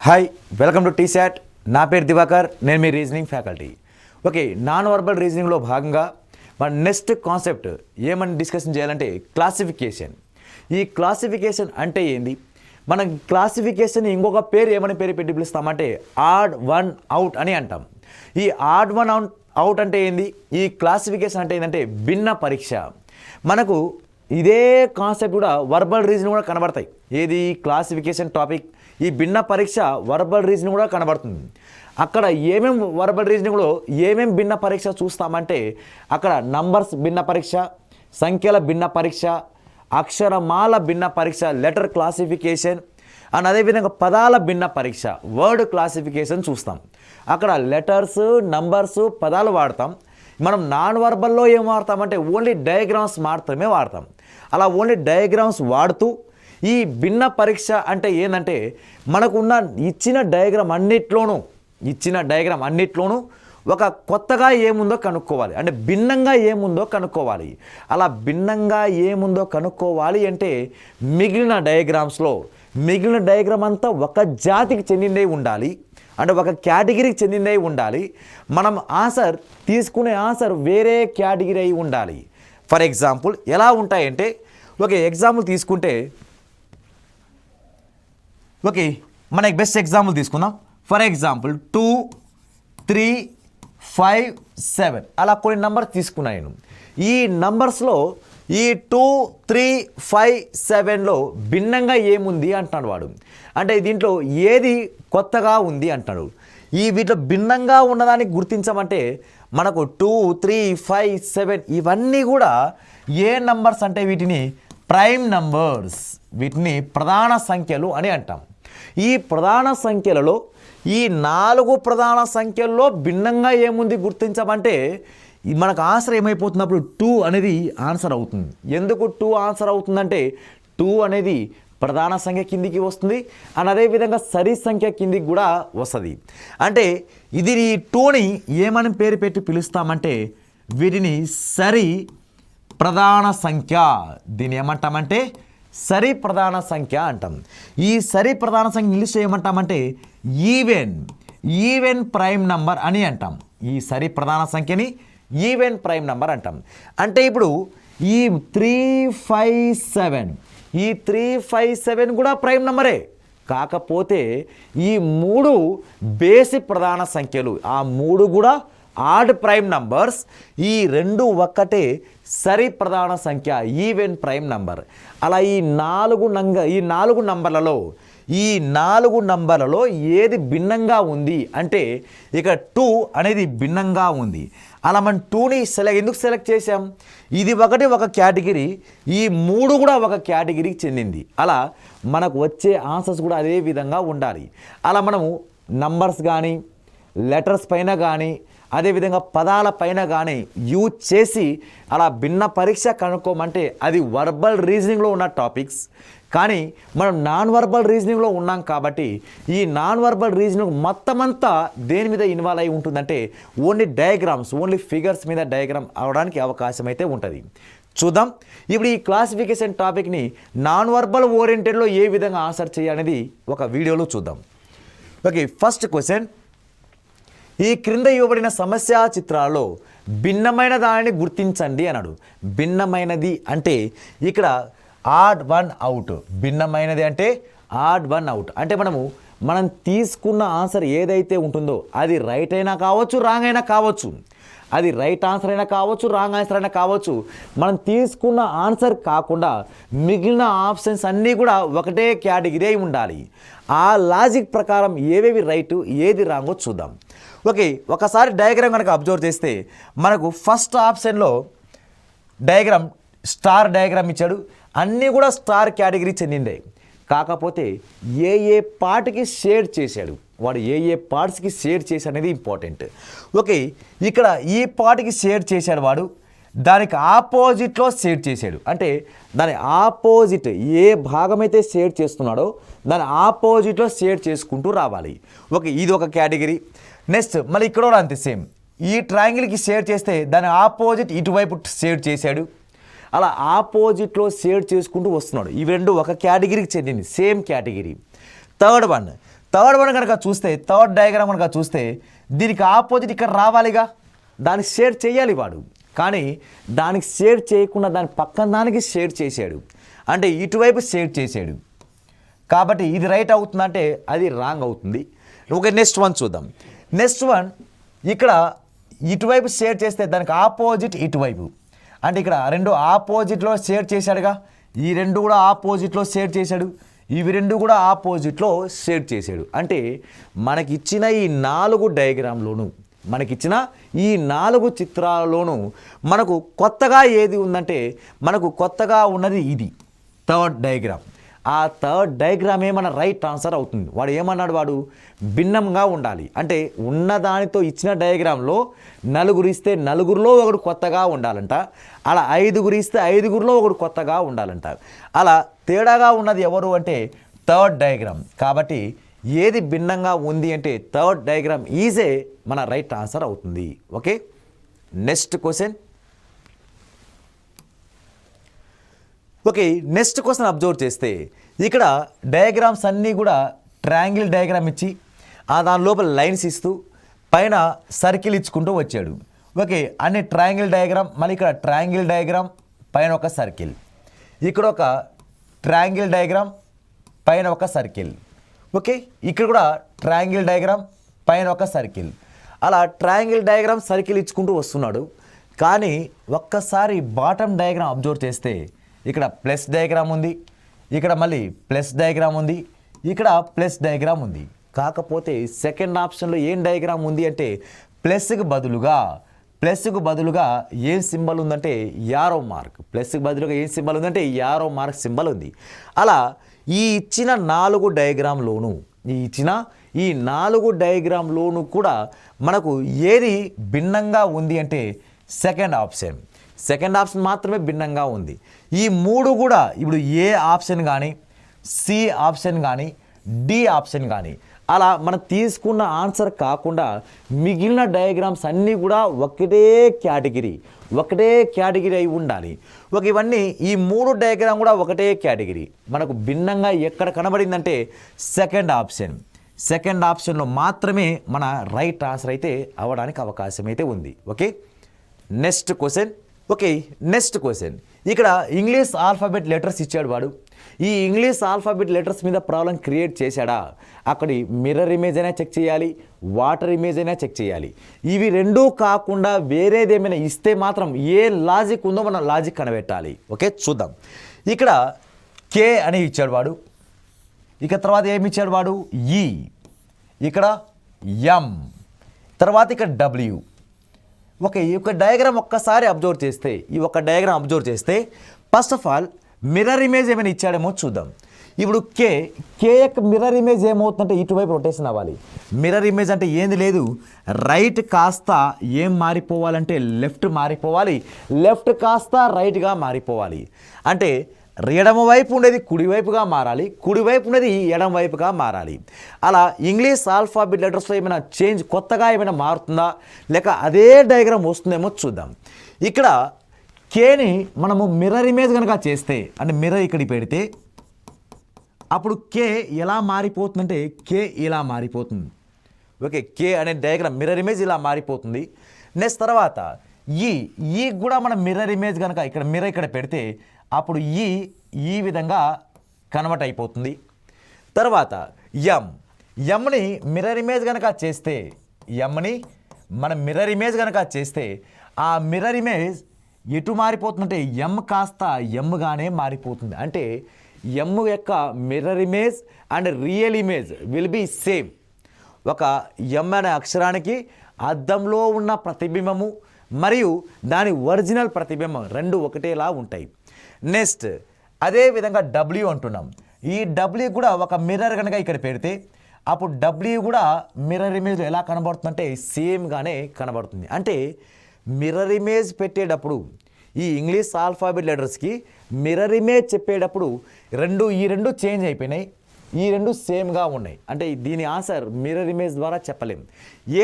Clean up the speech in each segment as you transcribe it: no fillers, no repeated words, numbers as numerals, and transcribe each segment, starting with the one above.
Hi welcome to T-SAT. నా పేరు దివాకర్, నేను మీ reasoning faculty. Okay, non verbal రీజనింగ్లో భాగంగా మన నెక్స్ట్ కాన్సెప్ట్ ఏమని డిస్కషన్ చేయాలంటే క్లాసిఫికేషన్. ఈ క్లాసిఫికేషన్ అంటే ఏంది? మనం క్లాసిఫికేషన్ ఇంకొక పేరు ఏమని పేరు పెట్టి పిలుస్తామంటే ఆడ్ వన్ అవుట్ అని అంటాం. ఈ ఆడ్ వన్ అవుట్ అంటే ఏంది? ఈ క్లాసిఫికేషన్ అంటే ఏంటంటే భిన్న పరీక్ష. మనకు ఇదే కాన్సెప్ట్ కూడా వర్బల్ రీజనింగ్ కూడా కనబడతాయి. ఏది? Classification topic. ఈ భిన్న పరీక్ష వర్బల్ రీజనింగ్ కూడా కనబడుతుంది. అక్కడ ఏమేం వర్బల్ రీజనింగ్లో ఏమేం భిన్న పరీక్ష చూస్తామంటే అక్కడ నంబర్స్ భిన్న పరీక్ష, సంఖ్యల భిన్న పరీక్ష, అక్షరమాల భిన్న పరీక్ష, లెటర్ క్లాసిఫికేషన్ అండ్ అదేవిధంగా పదాల భిన్న పరీక్ష, వర్డ్ క్లాసిఫికేషన్ చూస్తాం. అక్కడ లెటర్స్, నంబర్స్, పదాలు వాడతాం. మనం నాన్ వర్బల్లో ఏం వాడతామంటే ఓన్లీ డయాగ్రామ్స్ మాత్రమే వాడతాం. అలా ఓన్లీ డయాగ్రామ్స్ వాడుతూ ఈ భిన్న పరీక్ష అంటే ఏంటంటే మనకున్న ఇచ్చిన డయాగ్రామ్ అన్నిట్లోనూ ఒక కొత్తగా ఏముందో కనుక్కోవాలి, అంటే భిన్నంగా ఏముందో కనుక్కోవాలి. అలా భిన్నంగా ఏముందో కనుక్కోవాలి అంటే మిగిలిన డయాగ్రామ్ అంతా ఒక జాతికి చెందిందే ఉండాలి, అంటే ఒక కేటగిరీకి చెందిందే ఉండాలి. మనం తీసుకునే ఆన్సర్ వేరే కేటగిరీ అయి ఉండాలి. ఫర్ ఎగ్జాంపుల్ ఎలా ఉంటాయంటే, ఓకే ఎగ్జాంపుల్ తీసుకుంటే, ఓకే మనకి బెస్ట్ ఎగ్జాంపుల్ తీసుకుందాం. ఫర్ ఎగ్జాంపుల్ 2, 3, 5, 7 అలా కొన్ని నంబర్స్ తీసుకున్నాను నేను. ఈ నంబర్స్లో ఈ 2, 3, 5, 7లో భిన్నంగా ఏముంది అంటున్నాడు వాడు. అంటే దీంట్లో ఏది కొత్తగా ఉంది అంటాడు. వీటిలో భిన్నంగా ఉన్నదానికి గుర్తించమంటే మనకు 2, 3, 5, 7 ఇవన్నీ కూడా ఏ నంబర్స్ అంటే వీటిని ప్రైమ్ నంబర్స్, వీటిని ప్రధాన సంఖ్యలు అని అంటాం. ఈ ప్రధాన సంఖ్యలలో ఈ 4 ప్రధాన సంఖ్యల్లో భిన్నంగా ఏముంది గుర్తించమంటే మనకు ఆన్సర్ ఏమైపోతున్నప్పుడు 2 అనేది ఆన్సర్ అవుతుంది. ఎందుకు 2 ఆన్సర్ అవుతుందంటే 2 అనేది ప్రధాన సంఖ్య కిందికి వస్తుంది అండ్ అదేవిధంగా సరి సంఖ్య కిందికి కూడా వస్తుంది. అంటే ఈ 2ని ఏమని పేరు పెట్టి పిలుస్తామంటే వీటిని సరి ప్రధాన సంఖ్య. దీన్ని ఏమంటామంటే సరి ప్రధాన సంఖ్య అంటాం. ఈ సరి ప్రధాన సంఖ్య ఇంగ్లీష్లో ఏమంటామంటే ఈవెన్ ప్రైమ్ నంబర్ అని అంటాం. ఈ సరి ప్రధాన సంఖ్యని ఈవెన్ ప్రైమ్ నంబర్ అంటాం. అంటే ఇప్పుడు ఈ 3, 5, 7 కూడా ప్రైమ్ నంబరే. కాకపోతే ఈ 3 బేసిక్ ప్రధాన సంఖ్యలు, ఆ 3 కూడా ఆడ్ ప్రైమ్ నంబర్స్. ఈ 2 ఒక్కటే సరి ప్రధాన సంఖ్య, ఈవెన్ ప్రైమ్ నంబర్. అలా ఈ 4 నంబర్లలో ఏది భిన్నంగా ఉంది అంటే ఇక 2 అనేది భిన్నంగా ఉంది. అలా మనం 2ని ఎందుకు సెలెక్ట్ చేసాం? ఇది ఒక కేటగిరీ, ఈ 3 కూడా ఒక కేటగిరీకి చెందింది. అలా మనకు వచ్చే ఆన్సర్స్ కూడా అదే విధంగా ఉండాలి. అలా మనము నంబర్స్ కానీ, లెటర్స్ పైన కానీ, అదేవిధంగా పదాల పైన కానీ యూజ్ చేసి అలా భిన్న పరీక్ష కనుక్కోమంటే అది వర్బల్ రీజనింగ్లో ఉన్న టాపిక్స్. కానీ మనం నాన్ వర్బల్ రీజనింగ్లో ఉన్నాం కాబట్టి ఈ నాన్ వర్బల్ రీజనింగ్ మొత్తం అంతా దేని మీద ఇన్వాల్వ్ అయి ఉంటుందంటే ఓన్లీ డయాగ్రామ్స్, ఓన్లీ ఫిగర్స్ మీద డయాగ్రామ్ అవడానికి అవకాశం అయితే ఉంటుంది. చూద్దాం ఇప్పుడు ఈ క్లాసిఫికేషన్ టాపిక్ని నాన్ వర్బల్ ఓరియంటెడ్లో ఏ విధంగా ఆన్సర్ చేయాలనేది ఒక వీడియోలో చూద్దాం. ఓకే, ఫస్ట్ క్వశ్చన్, ఈ క్రింద ఇవ్వబడిన సమస్య చిత్రాల్లో భిన్నమైన దానిని గుర్తించండి అన్నాడు. భిన్నమైనది అంటే ఇక్కడ ఆడ్ వన్ అవుట్. భిన్నమైనది అంటే ఆడ్ వన్ అవుట్. అంటే మనం తీసుకున్న ఆన్సర్ ఏదైతే ఉంటుందో అది రైట్ అయినా కావచ్చు, రాంగ్ అయినా కావచ్చు. అది రైట్ ఆన్సర్ అయినా కావచ్చు, రాంగ్ ఆన్సర్ అయినా కావచ్చు. మనం తీసుకున్న ఆన్సర్ కాకుండా మిగిలిన ఆప్షన్స్ అన్నీ కూడా ఒకటే కేటగిరీ అయి ఉండాలి. ఆ లాజిక్ ప్రకారం ఏవేవి రైటు, ఏది రాంగో చూద్దాం. ఓకే, ఒకసారి డయాగ్రామ్ కనుక అబ్జర్వ్ చేస్తే మనకు ఫస్ట్ ఆప్షన్లో డయాగ్రామ్ స్టార్ డయాగ్రామ్ ఇచ్చాడు. అన్నీ కూడా స్టార్ కేటగిరీ చెందిందే. కాకపోతే ఏ పార్ట్కి షేడ్ చేశాడు వాడు, ఏ పార్ట్స్కి షేడ్ చేసి అనేది ఇంపార్టెంట్. ఓకే, ఇక్కడ ఈ పార్ట్కి షేడ్ చేశాడు వాడు, దానికి ఆపోజిట్లో షేడ్ చేశాడు. అంటే దాని ఆపోజిట్ ఏ భాగమైతే షేడ్ చేస్తున్నాడో దాని ఆపోజిట్లో షేడ్ చేసుకుంటూ రావాలి. ఓకే, ఇది ఒక కేటగిరీ. నెక్స్ట్ మళ్ళీ ఇక్కడ కూడా అంతే సేమ్. ఈ ట్రయాంగిల్కి షేడ్ చేస్తే దాని ఆపోజిట్ ఇటువైపు షేడ్ చేశాడు. అలా ఆపోజిట్లో షేడ్ చేసుకుంటూ వస్తున్నాడు. ఇవి 2 ఒక కేటగిరీకి చెందింది, same category. Third third one కనుక చూస్తే, థర్డ్ డయాగ్రామ్ కనుక చూస్తే దీనికి ఆపోజిట్ ఇక్కడ రావాలిగా, దానికి షేర్ చేయాలి వాడు. కానీ దానికి షేర్ చేయకుండా దాని పక్కన దానికి షేర్ చేశాడు, అంటే ఇటువైపు షేర్ చేశాడు. కాబట్టి ఇది రైట్ అవుతుందంటే అది రాంగ్ అవుతుంది. ఓకే, నెక్స్ట్ వన్ చూద్దాం. నెక్స్ట్ వన్ ఇక్కడ ఇటువైపు షేర్ చేస్తే దానికి ఆపోజిట్ ఇటువైపు, అంటే ఇక్కడ రెండు ఆపోజిట్లో షేర్ చేశాడుగా, ఈ రెండు కూడా ఆపోజిట్లో షేర్ చేశాడు, ఇవి రెండు కూడా ఆపోజిట్లో షేర్ చేశాడు. అంటే మనకిచ్చిన ఈ 4 డయాగ్రామ్లోను, మనకిచ్చిన ఈ 4 చిత్రాలలోనూ మనకు కొత్తగా ఏది ఉందంటే మనకు కొత్తగా ఉన్నది ఇది థర్డ్ డయాగ్రామ్. ఆ థర్డ్ డయాగ్రామే మన రైట్ ఆన్సర్ అవుతుంది. వాడు ఏమన్నాడు, వాడు భిన్నంగా ఉండాలి అంటే ఉన్నదానితో ఇచ్చిన డయాగ్రామ్లో 4 ఇస్తే 4లో ఒకడు కొత్తగా ఉండాలంట, అలా 5 ఇస్తే 5లో ఒకడు కొత్తగా ఉండాలంట. అలా తేడాగా ఉన్నది ఎవరు అంటే థర్డ్ డయాగ్రామ్. కాబట్టి ఏది భిన్నంగా ఉంది అంటే థర్డ్ డయాగ్రామ్ ఈజే మన రైట్ ఆన్సర్ అవుతుంది. Okay, next question. Okay, next question observe చేస్తే ఇక్కడ డయాగ్రామ్స్ అన్నీ కూడా ట్రయాంగిల్ డయాగ్రామ్ ఇచ్చి దాని లోపల లైన్స్ ఇస్తూ పైన సర్కిల్ ఇచ్చుకుంటూ వచ్చాడు. ఓకే, అన్ని ట్రయాంగిల్ డయాగ్రామ్, మళ్ళీ ఇక్కడ ట్రయాంగిల్ డయాగ్రామ్ పైన ఒక సర్కిల్, ఇక్కడ ఒక ట్రయాంగిల్ డయాగ్రామ్ పైన ఒక సర్కిల్. ఓకే, ఇక్కడ కూడా ట్రయాంగిల్ డయాగ్రామ్ పైన ఒక సర్కిల్. అలా ట్రయాంగిల్ డయాగ్రామ్ సర్కిల్ ఇచ్చుకుంటూ వస్తున్నాడు. కానీ ఒక్కసారి బాటమ్ డయాగ్రామ్ అబ్జర్వ్ చేస్తే ఇక్కడ ప్లస్ డయాగ్రామ్ ఉంది, ఇక్కడ మళ్ళీ ప్లస్ డయాగ్రామ్ ఉంది, ఇక్కడ ప్లస్ డయాగ్రామ్ ఉంది. కాకపోతే సెకండ్ ఆప్షన్లో ఏం డయాగ్రామ్ ఉంది అంటే ప్లస్కి బదులుగా ఏం సింబల్ ఉందంటే యారో మార్క్. ప్లస్కి బదులుగా ఏం సింబల్ ఉందంటే యారో మార్క్ సింబల్ ఉంది. అలా ఈ ఇచ్చిన 4 డయాగ్రామ్లోనూ కూడా మనకు ఏది భిన్నంగా ఉంది అంటే సెకండ్ ఆప్షన్ మాత్రమే భిన్నంగా ఉంది. ఈ 3 కూడా ఇప్పుడు ఏ ఆప్షన్ కానీ, సి ఆప్షన్ కానీ, డి ఆప్షన్ కానీ అలా మనం తీసుకున్న ఆన్సర్ కాకుండా మిగిలిన డయాగ్రామ్స్ అన్నీ కూడా ఒకటే కేటగిరీ అయి ఉండాలి. ఇవన్నీ ఈ 3 డయాగ్రామ్ కూడా ఒకటే కేటగిరీ. మనకు భిన్నంగా ఎక్కడ కనబడిందంటే సెకండ్ ఆప్షన్లో మాత్రమే మన రైట్ ఆన్సర్ అయితే అవ్వడానికి అవకాశం అయితే ఉంది. Okay, next question. ఇక్కడ ఇంగ్లీష్ ఆల్ఫాబెట్ లెటర్స్ ఇచ్చాడు వాడు. ఈ ఇంగ్లీష్ ఆల్ఫాబెట్ లెటర్స్ మీద ప్రాబ్లం క్రియేట్ చేశాడా? అక్కడి మిర్రర్ ఇమేజ్ అయినా చెక్ చేయాలి, వాటర్ ఇమేజ్ అయినా చెక్ చేయాలి. ఇవి రెండూ కాకుండా వేరేది ఏమైనా ఇస్తే మాత్రం ఏ లాజిక్ ఉందో మనం లాజిక్ కనబెట్టాలి. ఓకే, చూద్దాం. ఇక్కడ కే అని ఇచ్చాడు వాడు, ఇక తర్వాత ఏమి ఇచ్చాడు వాడు ఈ, ఇక్కడ ఎం, తర్వాత ఇక్కడ డబ్ల్యూ. ఓకే, ఈ యొక్క డయాగ్రామ్ ఒక్కసారి అబ్జర్వ్ చేస్తే first of all mirror image ఏమైనా ఇచ్చాడేమో చూద్దాం. ఇప్పుడు కే యొక్క మిర్రర్ ఇమేజ్ ఏమవుతుందంటే ఇటువైపు రొటేషన్ అవ్వాలి. మిర్రర్ ఇమేజ్ అంటే ఏంది లేదు, రైట్ కాస్త ఏం మారిపోవాలంటే లెఫ్ట్ మారిపోవాలి, లెఫ్ట్ కాస్త రైట్గా మారిపోవాలి. అంటే ఎడమ వైపు ఉండేది కుడివైపుగా మారాలి, కుడివైపు ఉండేది ఎడమ వైపుగా మారాలి. అలా ఇంగ్లీష్ ఆల్ఫాబెట్ లెటర్స్లో ఏమైనా చేంజ్ కొత్తగా ఏమైనా మారుతుందా లేక అదే డయాగ్రామ్ వస్తుందేమో చూద్దాం. ఇక్కడ కేని మనము మిర్రర్ ఇమేజ్ కనుక చేస్తే, అంటే మిర్రర్ ఇక్కడికి పెడితే అప్పుడు కే ఎలా మారిపోతుందంటే కే ఇలా మారిపోతుంది. ఓకే, కే అనే డయాగ్రామ్ మిర్రర్ ఇమేజ్ ఇలా మారిపోతుంది. నెక్స్ట్ తర్వాత ఈ కూడా మనం మిర్రర్ ఇమేజ్ కనుక ఇక్కడ మిర్రర్ ఇక్కడ పెడితే అప్పుడు ఈ విధంగా కన్వర్ట్ అయిపోతుంది. తర్వాత ఎమ్ని మిర్రర్ ఇమేజ్ కనుక చేస్తే, మనం మిర్రర్ ఇమేజ్ కనుక చేస్తే ఆ మిర్రర్ ఇమేజ్ ఎటు మారిపోతుందంటే ఎమ్ కాస్త ఎమ్గానే మారిపోతుంది. అంటే ఎమ్ యొక్క mirror image and real image will be same. ఒక ఎమ్ అనే అక్షరానికి అద్దంలో ఉన్న ప్రతిబింబము మరియు దాని ఒరిజినల్ ప్రతిబింబం రెండు ఒకటేలా ఉంటాయి. నెక్స్ట్ అదేవిధంగా డబ్ల్యూ అంటున్నాం. ఈ డబ్ల్యూ కూడా ఒక మిర్రర్ కనుక ఇక్కడ పెడితే అప్పుడు డబ్ల్యూ కూడా మిర్రర్ ఇమేజ్లో ఎలా కనబడుతుందంటే సేమ్గానే కనబడుతుంది. అంటే మిర్రర్ ఇమేజ్ పెట్టేటప్పుడు ఈ ఇంగ్లీష్ ఆల్ఫాబెట్ లెటర్స్కి మిర్రర్ ఇమేజ్ చెప్పేటప్పుడు ఈ రెండు చేంజ్ అయిపోయినాయి, ఈ రెండు సేమ్గా ఉన్నాయి. అంటే దీని ఆన్సర్ మిర్రర్ ఇమేజ్ ద్వారా చెప్పలేం,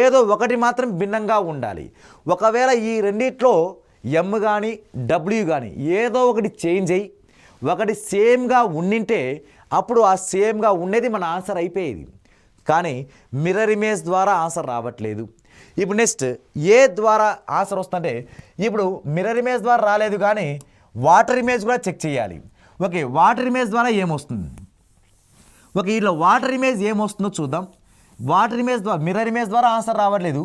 ఏదో ఒకటి మాత్రం భిన్నంగా ఉండాలి. ఒకవేళ ఈ రెండిట్లో ఎమ్ కానీ డబ్ల్యూ కానీ ఏదో ఒకటి చేంజ్ అయ్యి ఒకటి సేమ్గా ఉండింటే అప్పుడు ఆ సేమ్గా ఉండేది మన ఆన్సర్ అయిపోయేది. కానీ మిర్రర్ ఇమేజ్ ద్వారా ఆన్సర్ రావట్లేదు. ఇప్పుడు నెక్స్ట్ ఏ ద్వారా ఆన్సర్ వస్తుందంటే ఇప్పుడు మిర్రర్ ఇమేజ్ ద్వారా రాలేదు కానీ వాటర్ ఇమేజ్ కూడా చెక్ చేయాలి. ఓకే, వాటర్ ఇమేజ్ ద్వారా ఏమొస్తుంది? ఓకే, ఇట్లా వాటర్ ఇమేజ్ ఏమొస్తుందో చూద్దాం. వాటర్ ఇమేజ్ ద్వారా మిర్రర్ ఇమేజ్ ద్వారా ఆన్సర్ రావట్లేదు.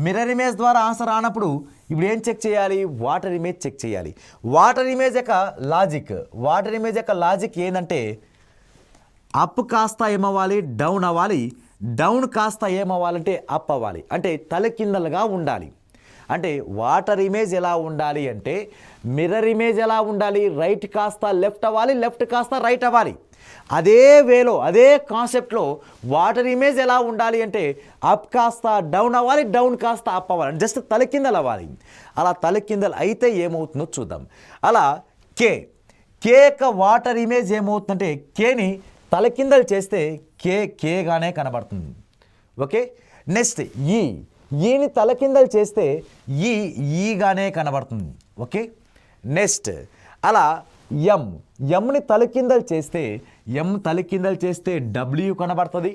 మిర్రర్ ఇమేజ్ ద్వారా ఆన్సర్ రానప్పుడు ఇప్పుడు ఏం చెక్ చేయాలి? వాటర్ ఇమేజ్ చెక్ చేయాలి. వాటర్ ఇమేజ్ యొక్క లాజిక్ ఏంటంటే అప్ కాస్త ఏమవ్వాలి? డౌన్ అవ్వాలి. డౌన్ కాస్త ఏమవ్వాలంటే అప్ అవ్వాలి. అంటే తలకిందలుగా ఉండాలి. అంటే వాటర్ ఇమేజ్ ఎలా ఉండాలి అంటే మిర్రర్ ఇమేజ్ ఎలా ఉండాలి? రైట్ కాస్త లెఫ్ట్ అవ్వాలి, లెఫ్ట్ కాస్త రైట్ అవ్వాలి. అదే వేలో అదే కాన్సెప్ట్లో వాటర్ ఇమేజ్ ఎలా ఉండాలి అంటే అప్ కాస్త డౌన్ అవ్వాలి, డౌన్ కాస్త అప్ అవ్వాలి. జస్ట్ తలకిందలు అవ్వాలి. అలా తలకిందలు అయితే ఏమవుతుందో చూద్దాం. అలా కే యొక్క వాటర్ ఇమేజ్ ఏమవుతుందంటే కేని తలకిందలు చేస్తే కేగానే కనబడుతుంది. ఓకే, నెక్స్ట్ ఈని తలకిందలు చేస్తే ఈగానే కనబడుతుంది. ఓకే, నెక్స్ట్ అలా ఎంని తలకిందలు చేస్తే డబ్ల్యూ కనబడుతుంది.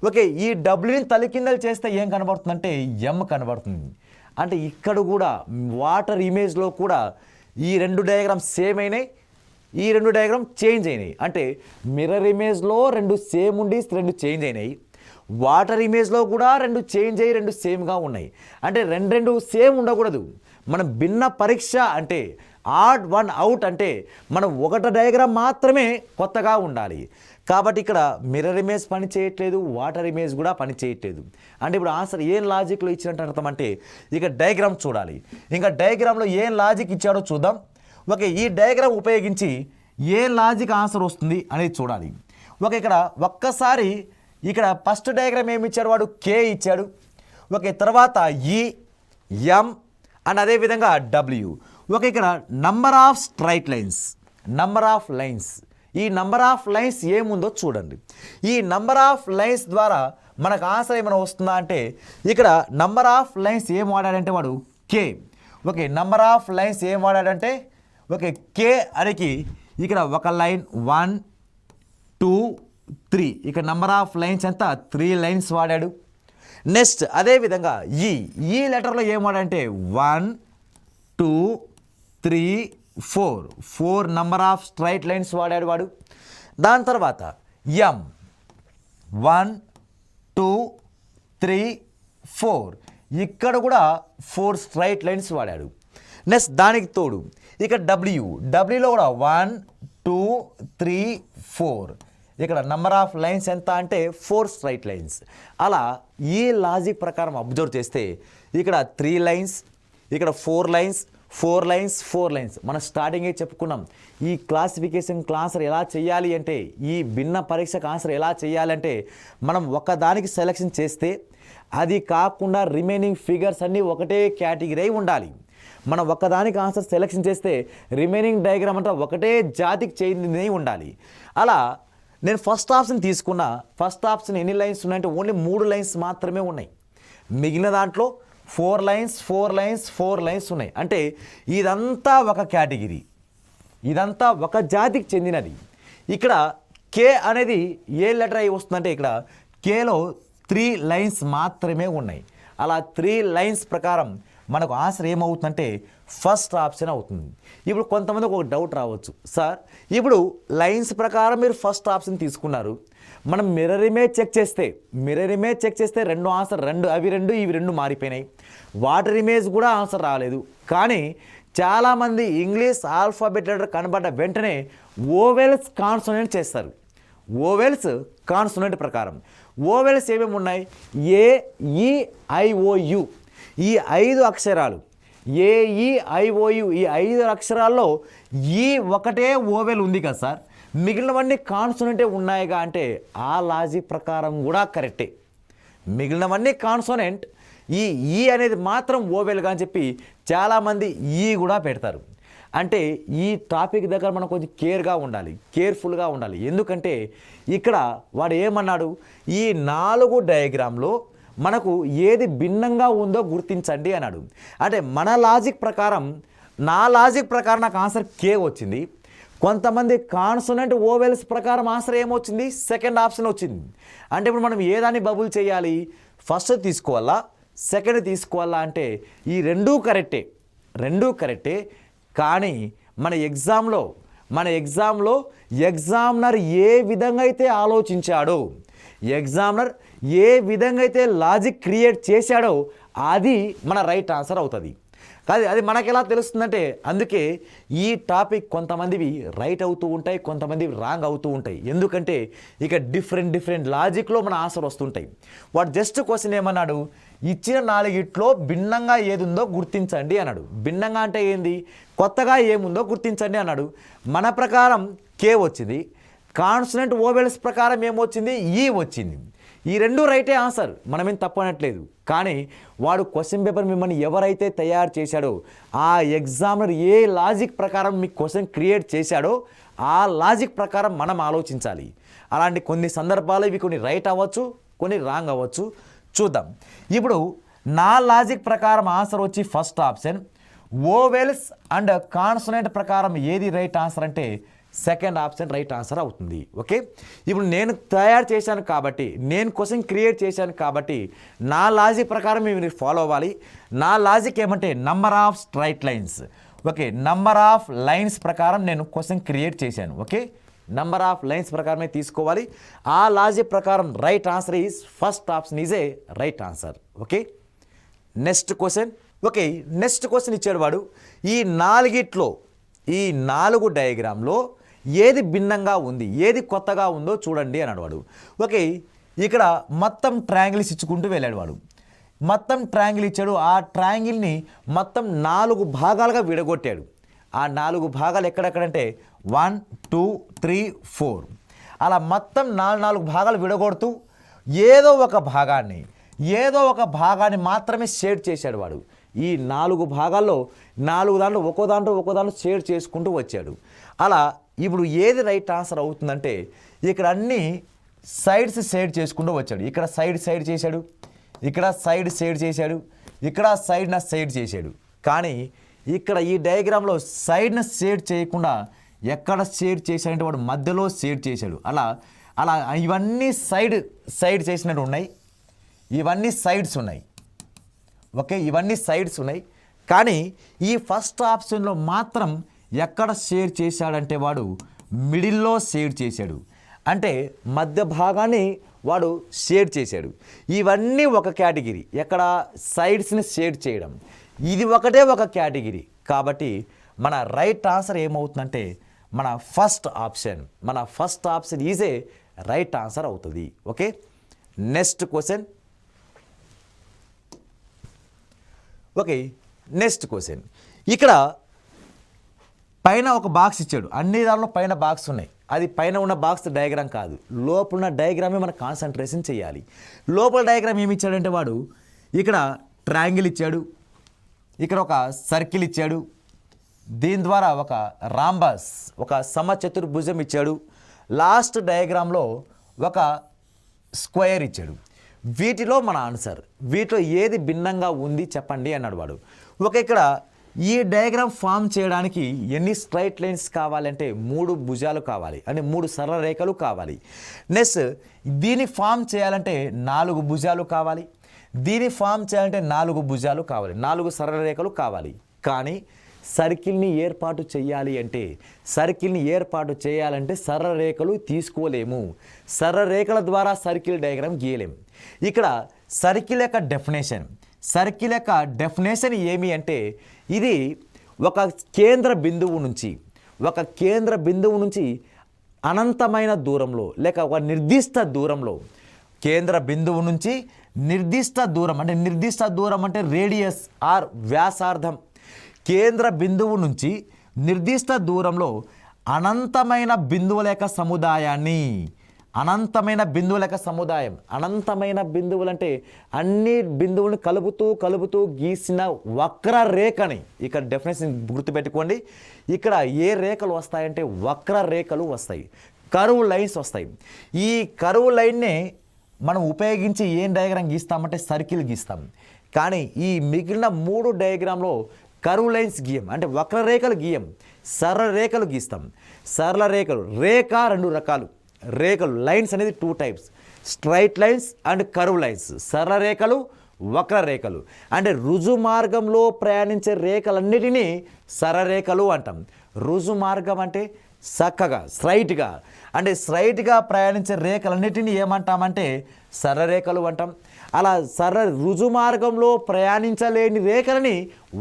ఓకే, ఈ డబ్ల్యూని తలకిందలు చేస్తే ఏం కనబడుతుందంటే ఎం కనబడుతుంది. అంటే ఇక్కడ కూడా వాటర్ ఇమేజ్లో కూడా ఈ రెండు డయాగ్రామ్స్ సేమ్ అయినాయి, ఈ రెండు డయాగ్రామ్ చేంజ్ అయినాయి. అంటే మిర్రర్ ఇమేజ్లో రెండు సేమ్ ఉండి రెండు చేంజ్ అయినాయి, వాటర్ ఇమేజ్లో కూడా రెండు చేంజ్ అయ్యి రెండు సేమ్గా ఉన్నాయి. అంటే రెండు సేమ్ ఉండకూడదు. మనం భిన్న పరీక్ష అంటే ఆడ్ వన్ అవుట్ అంటే మనం ఒక డయాగ్రామ్ మాత్రమే కొత్తగా ఉండాలి. కాబట్టి ఇక్కడ మిర్రర్ ఇమేజ్ పని చేయట్లేదు, వాటర్ ఇమేజ్ కూడా పని చేయట్లేదు. అంటే ఇప్పుడు ఆన్సర్ ఏం లాజిక్లో ఇచ్చినట్టు అర్థం అంటే ఇక డయాగ్రామ్ చూడాలి. ఇంకా డయాగ్రామ్లో ఏం లాజిక్ ఇచ్చాడో చూద్దాం. ఓకే, ఈ డయాగ్రామ్ ఉపయోగించి ఏ లాజిక్ ఆన్సర్ వస్తుంది అనేది చూడాలి. ఓకే, ఒక్కసారి ఇక్కడ ఫస్ట్ డయాగ్రామ్ ఏమి ఇచ్చాడు? వాడు కే ఇచ్చాడు. ఓకే, తర్వాత ఎం అండ్ అదేవిధంగా డబ్ల్యూ. ఓకే, ఇక్కడ నంబర్ ఆఫ్ స్ట్రైట్ లైన్స్, ఈ నంబర్ ఆఫ్ లైన్స్ ఏముందో చూడండి. ఈ నంబర్ ఆఫ్ లైన్స్ ద్వారా మనకు ఆన్సర్ ఏమైనా వస్తుందా అంటే ఇక్కడ నంబర్ ఆఫ్ లైన్స్ ఏం వాడాడంటే వాడు కే. ఓకే, నంబర్ ఆఫ్ లైన్స్ ఏం వాడాడంటే ఓకే కే అనికి ఇక్కడ ఒక లైన్ 1 2 3, ఇక్కడ నంబర్ ఆఫ్ లైన్స్ ఎంత 3 లైన్స్ వాడాడు. నెక్స్ట్ అదేవిధంగా ఈ లెటర్లో ఏం వాడంటే 1 2 3 4 నంబర్ ఆఫ్ స్ట్రైట్ లైన్స్ వాడాడు వాడు. దాని తర్వాత ఎం 1 2 3 4, ఇక్కడ కూడా 4 స్ట్రైట్ లైన్స్ వాడాడు. నెక్స్ట్ దానికి తోడు ఇక్కడ డబ్ల్యూలో కూడా 1 2 3 4, ఇక్కడ నంబర్ ఆఫ్ లైన్స్ ఎంత అంటే 4 స్ట్రైట్ లైన్స్. అలా ఈ లాజిక్ ప్రకారం అబ్జర్వ్ చేస్తే ఇక్కడ 3 లైన్స్, ఇక్కడ 4 లైన్స్, 4 లైన్స్, 4 లైన్స్. మనం స్టార్టింగే చెప్పుకున్నాం ఈ క్లాసిఫికేషన్కి ఆన్సర్ ఎలా చేయాలి అంటే, ఈ భిన్న పరీక్షకు ఆన్సర్ ఎలా చేయాలంటే మనం ఒకదానికి సెలెక్షన్ చేస్తే అది కాకుండా రిమైనింగ్ ఫిగర్స్ అన్నీ ఒకటే కేటగిరీ అయి ఉండాలి. మనం ఒక్కదానికి ఆన్సర్ సెలెక్షన్ చేస్తే రిమైనింగ్ డయాగ్రామ్ అంతా ఒకటే జాతికి చెందినవి ఉండాలి. అలా నేను ఫస్ట్ ఆప్షన్ తీసుకున్నా. ఫస్ట్ ఆప్షన్ ఎన్ని లైన్స్ ఉన్నాయంటే ఓన్లీ 3 లైన్స్ మాత్రమే ఉన్నాయి. మిగిలిన దాంట్లో 4 లైన్స్ 4 లైన్స్ 4 లైన్స్ ఉన్నాయి. అంటే ఇదంతా ఒక కేటగిరీ, ఇదంతా ఒక జాతికి చెందినది. ఇక్కడ కే అనేది ఏ లెటర్ అయి వస్తుందంటే ఇక్కడ కేలో 3 లైన్స్ మాత్రమే ఉన్నాయి. అలా 3 లైన్స్ ప్రకారం మనకు ఆన్సర్ ఏమవుతుందంటే ఫస్ట్ ఆప్షన్ అవుతుంది. ఇప్పుడు కొంతమందికి ఒక డౌట్ రావచ్చు, సార్ ఇప్పుడు లైన్స్ ప్రకారం మీరు ఫస్ట్ ఆప్షన్ తీసుకున్నారు, మనం మిర్రర్ ఇమేజ్ చెక్ చేస్తే రెండు ఆన్సర్ ఇవి రెండు మారిపోయినాయి. వాటర్ ఇమేజ్ కూడా ఆన్సర్ రాలేదు. కానీ చాలామంది ఇంగ్లీష్ ఆల్ఫాబెట్ లెటర్ కనబడ్డ వెంటనే ఓవెల్స్ కాన్సోనెంట్ చేస్తారు. ఓవెల్స్ కాన్సోనెంట్ ప్రకారం ఓవెల్స్ ఏమేమి ఉన్నాయి? AEIOU, ఈ 5 అక్షరాలు AEIOU, ఈ 5 అక్షరాల్లో ఈ ఒకటే ఓవెల్ ఉంది కదా సార్, మిగిలినవన్నీ కాన్సోనెంటే ఉన్నాయిగా అంటే ఆ లాజిక్ ప్రకారం కూడా కరెక్టే. మిగిలినవన్నీ కాన్సోనెంట్, ఈ అనేది మాత్రం ఓవెల్గా అని చెప్పి చాలామంది కూడా పెడతారు. అంటే ఈ టాపిక్ దగ్గర మనం కొంచెం కేర్ఫుల్గా ఉండాలి. ఎందుకంటే ఇక్కడ వాడు ఏమన్నాడు, ఈ 4 డయాగ్రామ్లో మనకు ఏది భిన్నంగా ఉందో గుర్తించండి అన్నాడు. అంటే నా లాజిక్ ప్రకారం నాకు ఆన్సర్ కే వచ్చింది. కొంతమంది కాన్సోనెంట్ ఓవెల్స్ ప్రకారం ఆన్సర్ ఏమొచ్చింది, సెకండ్ ఆప్షన్ వచ్చింది. అంటే ఇప్పుడు మనం ఏ దాన్ని బబుల్ చేయాలి, ఫస్ట్ తీసుకోవాలా సెకండ్ తీసుకోవాలా అంటే ఈ రెండూ కరెక్టే. కానీ మన ఎగ్జామ్లో ఎగ్జామినర్ ఏ విధంగా అయితే ఆలోచించాడో, ఎగ్జామినర్ ఏ విధంగా అయితే లాజిక్ క్రియేట్ చేశాడో అది మన రైట్ ఆన్సర్ అవుతుంది. అది మనకు ఎలా తెలుస్తుందంటే, అందుకే ఈ టాపిక్ కొంతమందివి రైట్ అవుతూ ఉంటాయి, కొంతమందివి రాంగ్ అవుతూ ఉంటాయి. ఎందుకంటే ఇక డిఫరెంట్ లాజిక్లో మన ఆన్సర్ వస్తుంటాయి. వాడు జస్ట్ క్వశ్చన్ ఏమన్నాడు, ఇచ్చిన 4 భిన్నంగా ఏది ఉందో గుర్తించండి అన్నాడు. భిన్నంగా అంటే ఏంది, కొత్తగా ఏముందో గుర్తించండి అన్నాడు. మన ప్రకారం కే వచ్చింది, కాన్సోనెంట్ ఓవెల్స్ ప్రకారం ఏమొచ్చింది, ఈ వచ్చింది. ఈ రెండు రైటే ఆన్సర్, మనమేం తప్పు అనట్లేదు. కానీ వాడు క్వశ్చన్ పేపర్ మిమ్మల్ని ఎవరైతే తయారు చేశాడో, ఆ ఎగ్జామినర్ ఏ లాజిక్ ప్రకారం మీకు క్వశ్చన్ క్రియేట్ చేశాడో ఆ లాజిక్ ప్రకారం మనం ఆలోచించాలి. అలాంటి కొన్ని సందర్భాలు ఇవి కొన్ని రైట్ అవ్వచ్చు, కొన్ని రాంగ్ అవ్వచ్చు. చూద్దాం. ఇప్పుడు నా లాజిక్ ప్రకారం ఆన్సర్ వచ్చి first option. Vowels and consonant ప్రకారం ఏది రైట్ ఆన్సర్ అంటే సెకండ్ ఆప్షన్ రైట్ ఆన్సర్ అవుతుంది. ఓకే, ఇప్పుడు నేను తయారు చేశాను కాబట్టి, నేను క్వశ్చన్ క్రియేట్ చేశాను కాబట్టి నా లాజిక్ ప్రకారం మీరు ఫాలో అవ్వాలి. నా లాజిక్ ఏమంటే number of straight lines. Okay, number of lines ప్రకారం నేను క్వశ్చన్ క్రియేట్ చేశాను. ఓకే, నంబర్ ఆఫ్ లైన్స్ ప్రకారమే తీసుకోవాలి. ఆ లాజిక్ ప్రకారం right answer is first option is A right answer. Okay, next question. Okay, next question ఇచ్చాడు వాడు, ఈ 4 డయాగ్రామ్లో ఏది భిన్నంగా ఉంది, ఏది కొత్తగా ఉందో చూడండి అన్నాడు వాడు. ఓకే, ఇక్కడ మొత్తం ట్రయాంగిల్స్ ఇచ్చుకుంటూ వెళ్ళాడు వాడు. మొత్తం ట్రయాంగిల్ ఇచ్చాడు, ఆ ట్రయాంగిల్ని మొత్తం 4 భాగాలుగా విడగొట్టాడు. ఆ 4 భాగాలు ఎక్కడెక్కడంటే 1 2 3 4 అలా మొత్తం 4 భాగాలు విడగొడుతూ ఏదో ఒక భాగాన్ని మాత్రమే షేడ్ చేశాడు వాడు. ఈ 4 భాగాల్లో 4 దాంట్లో ఒక్కో దాంట్లో షేడ్ చేసుకుంటూ వచ్చాడు. అలా ఇప్పుడు ఏది రైట్ ఆన్సర్ అవుతుందంటే, ఇక్కడ అన్ని సైడ్స్ షేడ్ చేసుకుంటూ వచ్చాడు. ఇక్కడ సైడ్ చేశాడు, ఇక్కడ సైడ్ షేడ్ చేశాడు, ఇక్కడ సైడ్న షేడ్ చేశాడు. కానీ ఇక్కడ ఈ డయాగ్రామ్లో సైడ్న షేడ్ చేయకుండా ఎక్కడ షేడ్ చేశాడంటే వాడు మధ్యలో షేడ్ చేశాడు. అలా ఇవన్నీ సైడ్ చేసినట్టు ఉన్నాయి, ఇవన్నీ సైడ్స్ ఉన్నాయి. ఓకే, ఇవన్నీ సైడ్స్ ఉన్నాయి. కానీ ఈ ఫస్ట్ ఆప్షన్లో మాత్రం ఎక్కడ షేడ్ చేశాడంటే వాడు మిడిల్లో షేడ్ చేశాడు. అంటే మధ్య భాగాన్ని వాడు షేడ్ చేశాడు. ఇవన్నీ ఒక కేటగిరీ, ఎక్కడ సైడ్స్ని షేడ్ చేయడం, ఇది ఒకటే ఒక కేటగిరీ. కాబట్టి మన రైట్ ఆన్సర్ ఏమవుతుందంటే మన first option is A right answer అవుతుంది. Okay, next question. Okay, next question. ఇక్కడ పైన ఒక బాక్స్ ఇచ్చాడు, అన్ని దానిలో పైన బాక్స్ ఉన్నాయి. అది పైన ఉన్న బాక్స్ డయాగ్రామ్ కాదు, లోపల ఉన్న డయాగ్రామే మనం కాన్సన్ట్రేషన్ చేయాలి. లోపల డయాగ్రామ్ ఏమి ఇచ్చాడంటే వాడు ఇక్కడ ట్రయాంగిల్ ఇచ్చాడు, ఇక్కడ ఒక సర్కిల్ ఇచ్చాడు, దీని ద్వారా ఒక రాంబస్ ఒక సమచతుర్భుజం ఇచ్చాడు, లాస్ట్ డయాగ్రామ్లో ఒక స్క్వేర్ ఇచ్చాడు. వీటిలో మన ఆన్సర్, వీటిలో ఏది భిన్నంగా ఉంది చెప్పండి అన్నాడు వాడు. ఓకే, ఇక్కడ ఈ డయాగ్రామ్ ఫామ్ చేయడానికి ఎన్ని స్ట్రైట్ లైన్స్ కావాలంటే 3 భుజాలు కావాలి, అంటే 3 సరళ రేఖలు కావాలి. నెక్స్ట్ దీన్ని ఫామ్ చేయాలంటే 4 భుజాలు కావాలి, దీన్ని ఫామ్ చేయాలంటే 4 భుజాలు కావాలి, 4 సరళ రేఖలు కావాలి. కానీ సర్కిల్ని ఏర్పాటు చేయాలంటే సరళ రేఖలు తీసుకోలేము, సరళ రేఖల ద్వారా సర్కిల్ డయాగ్రామ్ గీయలేము. ఇక్కడ సర్కిల్ యొక్క డెఫినేషన్ ఏమి అంటే, ఇది ఒక కేంద్ర బిందువు నుంచి అనంతమైన దూరంలో లేక ఒక నిర్దిష్ట దూరంలో, కేంద్ర బిందువు నుంచి నిర్దిష్ట దూరం అంటే రేడియస్ ఆర్ వ్యాసార్థం, కేంద్ర బిందువు నుంచి నిర్దిష్ట దూరంలో అనంతమైన బిందువుల యొక్క సముదాయం, అనంతమైన బిందువులు అంటే అన్ని బిందువులను కలుపుతూ గీసిన వక్రరేఖని. ఇక్కడ డెఫినేషన్ గుర్తుపెట్టుకోండి, ఇక్కడ ఏ రేఖలు వస్తాయంటే వక్రరేఖలు వస్తాయి, కర్వ్ లైన్స్ వస్తాయి. ఈ కర్వ్ లైన్నే మనం ఉపయోగించి ఏం డయాగ్రామ్ గీస్తామంటే సర్కిల్ గీస్తాం. కానీ ఈ మిగిలిన 3 డయాగ్రామ్లో కర్వ్ లైన్స్ గీయం, అంటే వక్రరేఖలు గీయం, సరళ రేఖలు గీస్తాం. సరళ రేఖలు, రేఖ రెండు రకాలు, రేఖలు లైన్స్ అనేది 2 types, straight lines and curve lines. సరళ రేఖలు, వక్ర రేఖలు. అంటే రుజు మార్గంలో ప్రయాణించే రేఖలన్నిటినీ సరళ రేఖలు అంటాం. రుజు మార్గం అంటే చక్కగా స్ట్రైట్గా, అంటే స్ట్రైట్గా ప్రయాణించే రేఖలన్నిటినీ ఏమంటామంటే సరళ రేఖలు అంటాం. అలా రుజు మార్గంలో ప్రయాణించలేని రేఖలని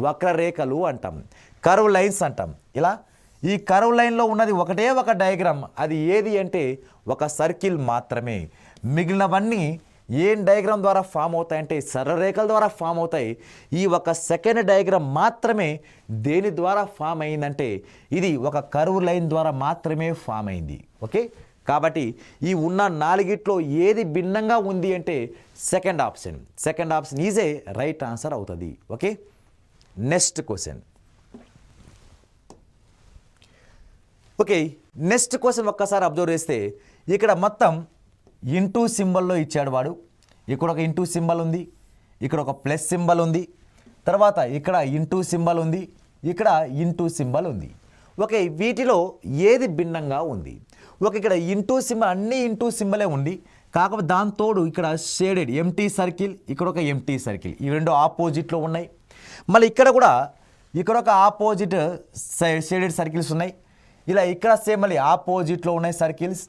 వక్ర రేఖలు అంటాం, కర్వ్ లైన్స్ అంటాం. ఇలా ఈ కర్వ్ లైన్లో ఉన్నది ఒకటే ఒక డయాగ్రామ్, అది ఏది అంటే ఒక సర్కిల్ మాత్రమే. మిగిలినవన్నీ ఏం డయాగ్రామ్ ద్వారా ఫామ్ అవుతాయంటే సరళ రేఖల ద్వారా ఫామ్ అవుతాయి. ఈ ఒక సెకండ్ డయాగ్రామ్ మాత్రమే దేని ద్వారా ఫామ్ అయిందంటే ఇది ఒక కర్వ్ లైన్ ద్వారా మాత్రమే ఫామ్ అయింది. ఓకే, కాబట్టి ఈ ఉన్న 4గిట్లో ఏది భిన్నంగా ఉంది అంటే second option. Second option is A right answer అవుతుంది. Okay, next question. Okay, next question ఒక్కసారి అబ్జర్వ్ చేస్తే ఇక్కడ మొత్తం ఇంటూ సింబల్లో ఇచ్చాడు వాడు. ఇక్కడ ఒక ఇంటూ సింబల్ ఉంది, ఇక్కడ ఒక ప్లస్ సింబల్ ఉంది, తర్వాత ఇక్కడ ఇంటూ సింబల్ ఉంది, ఇక్కడ ఇంటూ సింబల్ ఉంది. ఓకే, వీటిలో ఏది భిన్నంగా ఉంది? ఇక్కడ ఇంటూ సింబల్ అన్నీ ఇంటూ సింబలే ఉంది, కాకపోతే దాంతోడు ఇక్కడ షేడెడ్ ఎంటీ సర్కిల్, ఇక్కడ ఒక ఎంటీ సర్కిల్, ఈ రెండు ఆపోజిట్లో ఉన్నాయి. మళ్ళీ ఇక్కడ కూడా ఇక్కడ ఒక ఆపోజిట్ షేడెడ్ సర్కిల్స్ ఉన్నాయి. ఇలా ఇక్కడ సేమ్ మళ్ళీ ఆపోజిట్లో ఉన్నాయి సర్కిల్స్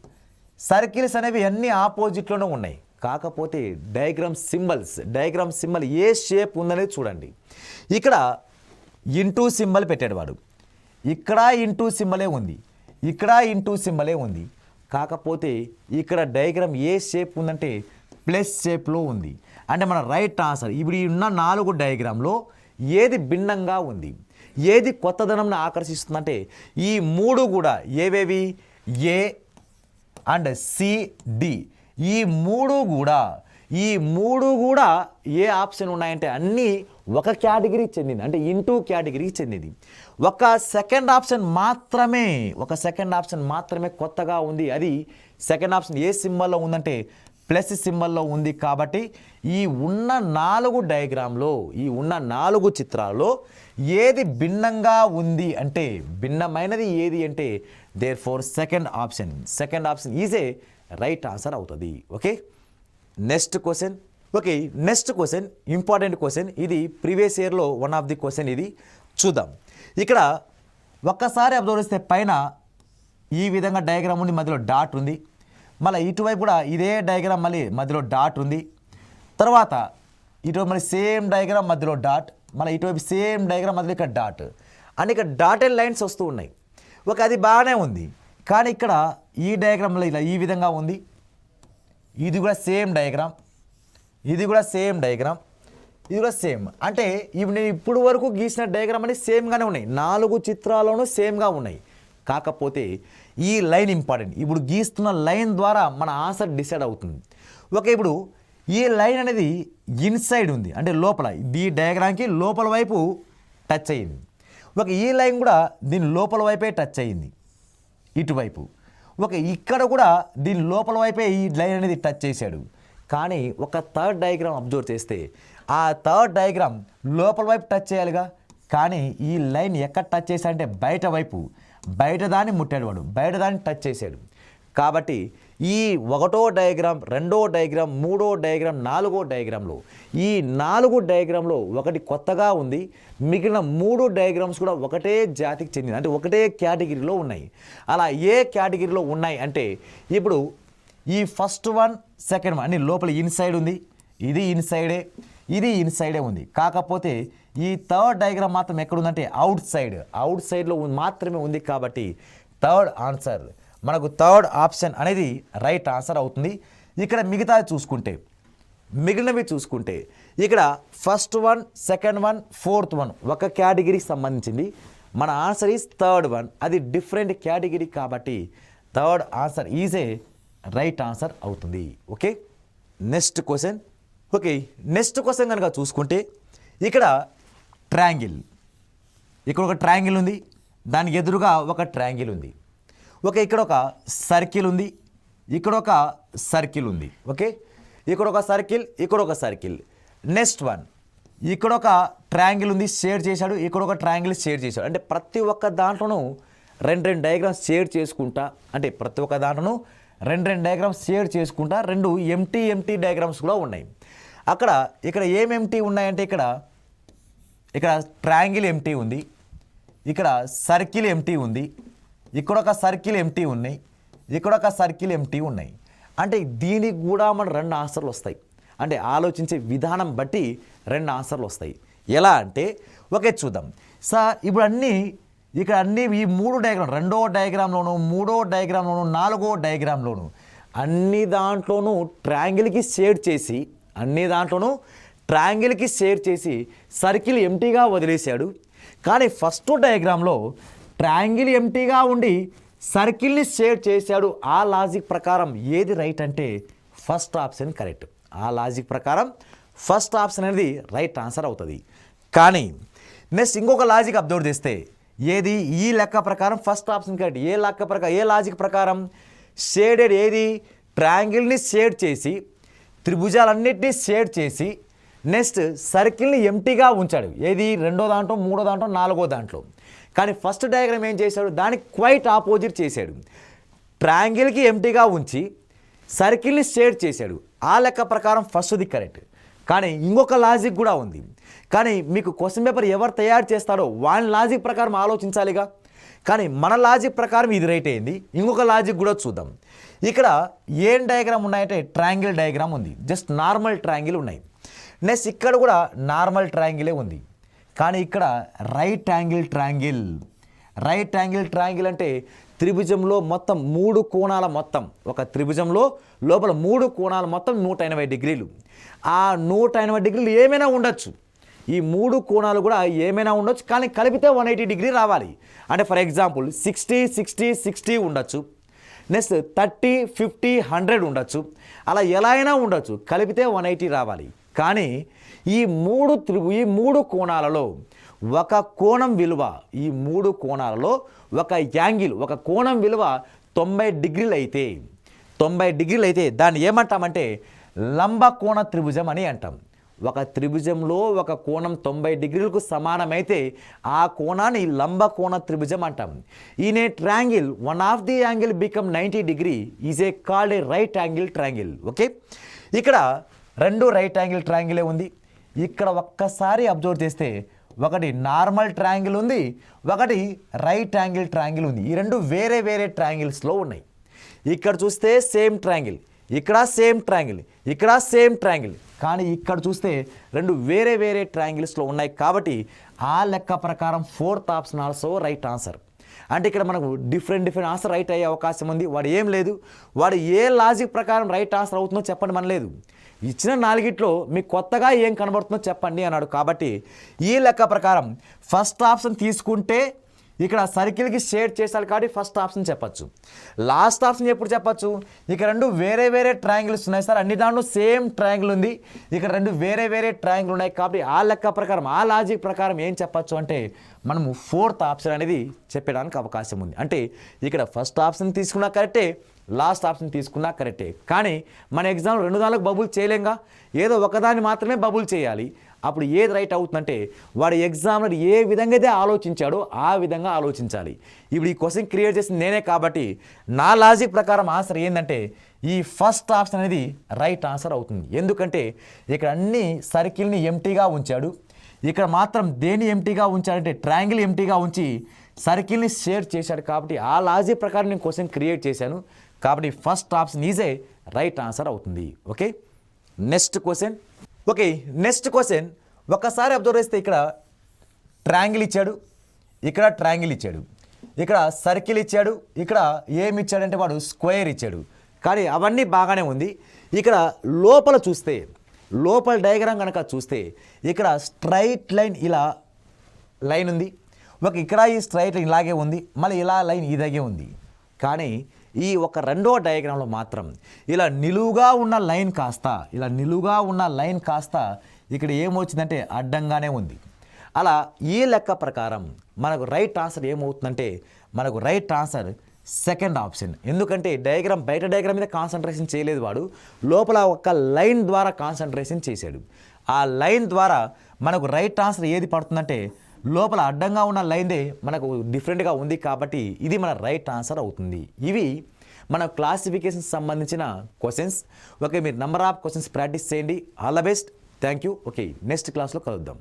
అనేవి అన్నీ ఆపోజిట్లోనే ఉన్నాయి. కాకపోతే డయాగ్రామ్ సింబల్ ఏ షేప్ ఉందనేది చూడండి. ఇక్కడ ఇంటూ సింబల్ పెట్టాడు వాడు, ఇక్కడ ఇంటూ సింబలే ఉంది, ఇక్కడ ఇంటూ సింబలే ఉంది. కాకపోతే ఇక్కడ డయాగ్రామ్ ఏ షేప్ ఉందంటే ప్లస్ షేప్లో ఉంది. అంటే మన రైట్ ఆన్సర్ ఇప్పుడు ఈ ఉన్న 4 డయాగ్రామ్లో ఏది భిన్నంగా ఉంది, ఏది కొత్తదనంను ఆకర్షిస్తుందంటే ఈ 3 కూడా ఏవేవి? ఏ అండ్ సి, డి, ఈ 3 కూడా ఏ ఆప్షన్ ఉన్నాయంటే అన్నీ ఒక కేటగిరీకి చెందింది, అంటే ఇంటూ కేటగిరీకి చెందింది. ఒక సెకండ్ ఆప్షన్ మాత్రమే కొత్తగా ఉంది. అది సెకండ్ ఆప్షన్ ఏ సింబల్లో ఉందంటే ప్లస్ సింబల్లో ఉంది. కాబట్టి ఈ ఉన్న 4 డయాగ్రామ్లో, ఈ ఉన్న 4 చిత్రాల్లో ఏది భిన్నంగా ఉంది అంటే భిన్నమైనది ఏది అంటే there four second option is A right answer అవుతుంది. Okay, next question important question. ఇది ప్రీవియస్ ఇయర్లో వన్ ఆఫ్ ది క్వశ్చన్. ఇది చూద్దాం. ఇక్కడ ఒక్కసారి అబ్జర్వ్ చేస్తే పైన ఈ విధంగా డయాగ్రామ్ ఉంది, మధ్యలో డాట్ ఉంది. మళ్ళీ ఇటువైపు కూడా ఇదే డయాగ్రామ్, మళ్ళీ మధ్యలో డాట్ ఉంది. తర్వాత ఇటువైపు మళ్ళీ సేమ్ డయాగ్రామ్, మధ్యలో డాట్, మళ్ళీ ఇటువైపు సేమ్ డయాగ్రామ్, మధ్యలో ఇక్కడ డాట్, అని ఇక్కడ డాటెడ్ లైన్స్ వస్తూ ఉన్నాయి. అది బాగానే ఉంది, కానీ ఇక్కడ ఈ డయాగ్రామ్లో ఇలా ఈ విధంగా ఉంది. ఇది కూడా సేమ్ డయాగ్రామ్, ఇది కూడా సేమ్ డయాగ్రామ్, ఇది కూడా సేమ్. అంటే ఇప్పుడు నేను ఇప్పుడు వరకు గీసిన డయాగ్రామ్ అనేది సేమ్గానే ఉన్నాయి, 4 చిత్రాల్లోనూ సేమ్గా ఉన్నాయి. కాకపోతే ఈ లైన్ ఇంపార్టెంట్. ఇప్పుడు గీస్తున్న లైన్ ద్వారా మన ఆన్సర్ డిసైడ్ అవుతుంది. ఇప్పుడు ఈ లైన్ అనేది ఇన్సైడ్ ఉంది, అంటే లోపల, ఈ డయాగ్రామ్కి లోపల వైపు టచ్ అయ్యింది. ఈ లైన్ కూడా దీని లోపల వైపే టచ్ అయ్యింది ఇటువైపు. ఇక్కడ కూడా దీని లోపల వైపే ఈ లైన్ అనేది టచ్ చేశాడు. కానీ ఒక థర్డ్ డయాగ్రామ్ అబ్జర్వ్ చేస్తే ఆ థర్డ్ డయాగ్రామ్ లోపల వైపు టచ్ చేయాలిగా, కానీ ఈ లైన్ ఎక్కడ టచ్ చేశాడంటే బయట దాన్ని ముట్టాడు వాడు, బయట దాన్ని టచ్ చేశాడు. కాబట్టి ఈ 1వ డయాగ్రామ్, 2వ డయాగ్రామ్, 3వ డయాగ్రామ్, 4వ డయాగ్రామ్లో ఈ 4 డయాగ్రామ్లో ఒకటి కొత్తగా ఉంది, మిగిలిన 3 డయాగ్రామ్స్ కూడా ఒకటే జాతికి చెందింది, అంటే ఒకటే కేటగిరీలో ఉన్నాయి. అలా ఏ కేటగిరీలో ఉన్నాయి అంటే ఇప్పుడు ఈ ఫస్ట్ వన్, సెకండ్ వన్ అన్ని లోపల ఇన్సైడ్ ఉంది, ఇది ఇన్సైడే ఉంది. కాకపోతే ఈ థర్డ్ డయాగ్రామ్ మాత్రం ఎక్కడుందంటే అవుట్ సైడ్లో మాత్రమే ఉంది. కాబట్టి మనకు థర్డ్ ఆప్షన్ అనేది రైట్ ఆన్సర్ అవుతుంది. ఇక్కడ మిగిలినవి చూసుకుంటే ఇక్కడ first one, second one, fourth one ఒక కేటగిరీకి సంబంధించింది. మన ఆన్సర్ ఈజ్ థర్డ్ వన్, అది డిఫరెంట్ కేటగిరీ. కాబట్టి third answer is A right answer అవుతుంది. ఓకే, నెక్స్ట్ క్వశ్చన్ కనుక చూసుకుంటే ఇక్కడ ఒక ట్రయాంగిల్ ఉంది, దానికి ఎదురుగా ఒక ట్రయాంగిల్ ఉంది. ఇక్కడ ఒక సర్కిల్ ఉంది, ఇక్కడ ఒక సర్కిల్ ఉంది. ఇక్కడ ఒక సర్కిల్, ఇక్కడ ఒక సర్కిల్. నెక్స్ట్ వన్ ఇక్కడ ఒక ట్రయాంగిల్ ఉంది షేర్ చేశాడు, ఇక్కడ ఒక ట్రయాంగిల్ షేర్ చేశాడు. అంటే ప్రతి ఒక్క దాంట్లోనూ రెండు డయాగ్రామ్స్ షేర్ చేసుకుంటా, అంటే ప్రతి ఒక్క దాంట్లోనూ రెండు డయాగ్రామ్స్ షేర్ చేసుకుంటా రెండు ఎంటీ డయాగ్రామ్స్ కూడా ఉన్నాయి. ఇక్కడ ఏం ఎంటీ ఉన్నాయంటే ఇక్కడ ట్రయాంగిల్ ఎంటీ ఉంది, ఇక్కడ సర్కిల్ ఎంటీ ఉంది, ఇక్కడ ఒక సర్కిల్ ఎంటీ ఉన్నాయి, ఇక్కడ ఒక సర్కిల్ ఎంటీ ఉన్నాయి. అంటే దీనికి కూడా మన రెండు ఆన్సర్లు వస్తాయి. అంటే ఆలోచించే విధానం బట్టి రెండు ఆన్సర్లు వస్తాయి. ఎలా అంటే ఓకే చూద్దాం సార్. ఇప్పుడు ఇక్కడ అన్నీ ఈ మూడు డయాగ్రామ్, రెండో డయాగ్రామ్లోను, మూడో డయాగ్రామ్లోను, నాలుగో డయాగ్రామ్లోను అన్ని దాంట్లోనూ ట్రయాంగిల్కి షేడ్ చేసి, సర్కిల్ ఎంటీగా వదిలేశాడు. కానీ ఫస్ట్ డయాగ్రామ్లో ట్రయాంగిల్ ఎంటీగా ఉండి సర్కిల్ని షేడ్ చేశాడు. ఆ లాజిక్ ప్రకారం ఏది రైట్ అంటే ఫస్ట్ ఆప్షన్ కరెక్ట్. ఆ లాజిక్ ప్రకారం ఫస్ట్ ఆప్షన్ అనేది రైట్ ఆన్సర్ అవుతుంది. కానీ నెక్స్ట్ ఇంకొక లాజిక్ అబ్జర్వ్ చేస్తే ఏది ఈ లెక్క ప్రకారం ఫస్ట్ ఆప్షన్ కరెక్ట్. ఏ లాజిక్ ప్రకారం షేడెడ్ ఏది ట్రయాంగిల్ని షేడ్ చేసి, త్రిభుజాలన్నిటినీ షేడ్ చేసి, నెక్స్ట్ సర్కిల్ని ఎంటీగా ఉంచాడు. ఏది రెండో దాంట్లో, మూడో దాంట్లో, నాలుగో దాంట్లో. కానీ ఫస్ట్ డయాగ్రామ్ ఏం చేశాడు, దానికి క్వైట్ ఆపోజిట్ చేశాడు. ట్రయాంగిల్కి ఎంటీగా ఉంచి సర్కిల్ని షేడ్ చేశాడు. ఆ లెక్క ప్రకారం ఫస్ట్ది కరెక్ట్. కానీ ఇంకొక లాజిక్ కూడా ఉంది. కానీ మీకు క్వశ్చన్ పేపర్ ఎవరు తయారు చేస్తారో వాళ్ళ లాజిక్ ప్రకారం ఆలోచించాలిగా. కానీ మన లాజిక్ ప్రకారం ఇది రైట్ అయింది. ఇంకొక లాజిక్ కూడా చూద్దాం. ఇక్కడ ఏం డయాగ్రామ్ ఉన్నాయంటే ట్రయాంగిల్ డయాగ్రామ్ ఉంది, జస్ట్ నార్మల్ ట్రయాంగిల్ ఉన్నాయి. నెక్స్ట్ ఇక్కడ కూడా నార్మల్ ట్రయాంగిలే ఉంది. కానీ ఇక్కడ రైట్ యాంగిల్ ట్రయాంగిల్ అంటే త్రిభుజంలో మొత్తం మూడు కోణాల మొత్తం, ఒక త్రిభుజంలో లోపల మూడు కోణాలు మొత్తం 180 డిగ్రీలు. ఆ 180 డిగ్రీలు ఏమైనా ఉండొచ్చు. ఈ మూడు కోణాలు కూడా ఏమైనా ఉండొచ్చు, కానీ కలిపితే 180 డిగ్రీ రావాలి. అంటే ఫర్ ఎగ్జాంపుల్ 60 ఉండొచ్చు, నెక్స్ట్ 30, 50, 100 ఉండొచ్చు. అలా ఎలా అయినా ఉండొచ్చు, కలిపితే 180 రావాలి. కానీ ఈ మూడు కోణాలలో ఒక కోణం విలువ, ఈ మూడు కోణాలలో ఒక యాంగిల్, ఒక కోణం విలువ 90 డిగ్రీలు అయితే దాన్ని ఏమంటామంటే లంబకోణ త్రిభుజం అని అంటాం. ఒక త్రిభుజంలో ఒక కోణం 90 డిగ్రీలకు సమానమైతే ఆ కోణాన్ని లంబకోణ త్రిభుజం అంటాం. In a triangle one of the angle become 90 degree is a called a right angle triangle. Okay, ఇక్కడ రెండు రైట్ యాంగిల్ ట్రయాంగిలే ఉంది. ఇక్కడ ఒక్కసారి అబ్జర్వ్ చేస్తే ఒకటి నార్మల్ ట్రయాంగిల్ ఉంది, ఒకటి రైట్ యాంగిల్ ట్రయాంగిల్ ఉంది. ఈ రెండు వేరే వేరే ట్రయాంగిల్స్లో ఉన్నాయి. ఇక్కడ చూస్తే సేమ్ ట్రయాంగిల్, ఇక్కడ సేమ్ ట్రయాంగిల్, ఇక్కడ సేమ్ ట్రయాంగిల్. కానీ ఇక్కడ చూస్తే రెండు వేరే వేరే ట్రయాంగిల్స్లో ఉన్నాయి. కాబట్టి ఆ లెక్క ప్రకారం fourth option also right answer. అంటే ఇక్కడ మనకు డిఫరెంట్ ఆన్సర్ రైట్ అయ్యే అవకాశం ఉంది. వాడు ఏం లేదు, వాడు ఏ లాజిక్ ప్రకారం రైట్ ఆన్సర్ అవుతుందో చెప్పండి మనలేదు. ఇచ్చిన నాలుగిట్లో మీకు కొత్తగా ఏం కనబడుతుందో చెప్పండి అన్నాడు. కాబట్టి ఈ లెక్క ప్రకారం ఫస్ట్ ఆప్షన్ తీసుకుంటే ఇక్కడ సర్కిల్కి షేడ్ చేశారు కాబట్టి ఫస్ట్ ఆప్షన్ చెప్పచ్చు. లాస్ట్ ఆప్షన్ ఎప్పుడు చెప్పచ్చు, ఇక రెండు వేరే వేరే ట్రయాంగిల్స్ ఉన్నాయి సార్, అన్ని దాంట్లో సేమ్ ట్రయాంగిల్ ఉంది, ఇక్కడ రెండు వేరే వేరే ట్రయాంగిల్ ఉన్నాయి. కాబట్టి ఆ లెక్క ప్రకారం, ఆ లాజిక్ ప్రకారం ఏం చెప్పచ్చు అంటే మనము ఫోర్త్ ఆప్షన్ అనేది చెప్పడానికి అవకాశం ఉంది. అంటే ఇక్కడ ఫస్ట్ ఆప్షన్ తీసుకున్నా కరెక్టే, లాస్ట్ ఆప్షన్ తీసుకున్నా కరెక్టే. కానీ మన ఎగ్జామ్ 2 దానికి బబుల్ చేయలేంగా, ఏదో ఒకదాన్ని మాత్రమే బబుల్ చేయాలి. అప్పుడు ఏది రైట్ అవుతుందంటే వాడు ఎగ్జామ్లో ఏ విధంగా అయితే ఆలోచించాడో ఆ విధంగా ఆలోచించాలి. ఇప్పుడు ఈ క్వశ్చన్ క్రియేట్ చేసింది నేనే కాబట్టి నా లాజిక్ ప్రకారం ఆన్సర్ ఏంటంటే ఈ ఫస్ట్ ఆప్షన్ అనేది రైట్ ఆన్సర్ అవుతుంది. ఎందుకంటే ఇక్కడ అన్ని సర్కిల్ని ఎంటీగా ఉంచాడు, ఇక్కడ మాత్రం దేన్ని ఎంటీగా ఉంచాడంటే ట్రయాంగిల్ ఎంటీగా ఉంచి సర్కిల్ని షేర్ చేశాడు. కాబట్టి ఆ లాజిక్ ప్రకారం నేను క్వశ్చన్ క్రియేట్ చేశాను. కాబట్టి first option EJ right answer అవుతుంది. ఓకే, నెక్స్ట్ క్వశ్చన్ ఒక్కసారి అబ్జర్వ్ చేస్తే ఇక్కడ ట్రయాంగిల్ ఇచ్చాడు, ఇక్కడ ట్రయాంగిల్ ఇచ్చాడు, ఇక్కడ సర్కిల్ ఇచ్చాడు, ఇక్కడ ఏమి ఇచ్చాడంటే వాడు స్క్వేర్ ఇచ్చాడు. కానీ అవన్నీ బాగానే ఉంది. ఇక్కడ లోపల చూస్తే, లోపల డయాగ్రామ్ కనుక చూస్తే ఇక్కడ స్ట్రైట్ లైన్, ఇలా లైన్ ఉంది, ఇక్కడ ఈ స్ట్రైట్ లైన్ ఇలాగే ఉంది, మళ్ళీ ఇలా లైన్ ఇలాగే ఉంది. కానీ ఈ ఒక రెండో డయాగ్రామ్లో మాత్రం ఇలా నిలువుగా ఉన్న లైన్ కాస్త ఇక్కడ ఏమొచ్చిందంటే అడ్డంగానే ఉంది. అలా ఈ లెక్క ప్రకారం మనకు రైట్ ఆన్సర్ ఏమవుతుందంటే మనకు రైట్ ఆన్సర్ సెకండ్ ఆప్షన్. ఎందుకంటే డయాగ్రామ్ బయట డయాగ్రామ్ మీద కాన్సన్ట్రేషన్ చేయలేదు, వాడు లోపల ఒక లైన్ ద్వారా కాన్సన్ట్రేషన్ చేశాడు. ఆ లైన్ ద్వారా మనకు రైట్ ఆన్సర్ ఏది పడుతుందంటే లోపల అడ్డంగా ఉన్న లైన్దే మనకు డిఫరెంట్గా ఉంది కాబట్టి ఇది మన రైట్ ఆన్సర్ అవుతుంది. ఇవి మన క్లాసిఫికేషన్ సంబంధించిన క్వశ్చన్స్. ఓకే, మీరు నెంబర్ ఆఫ్ క్వశ్చన్స్ ప్రాక్టీస్ చేయండి. All the best. Thank you. Okay, next క్లాస్లో కలుద్దాం.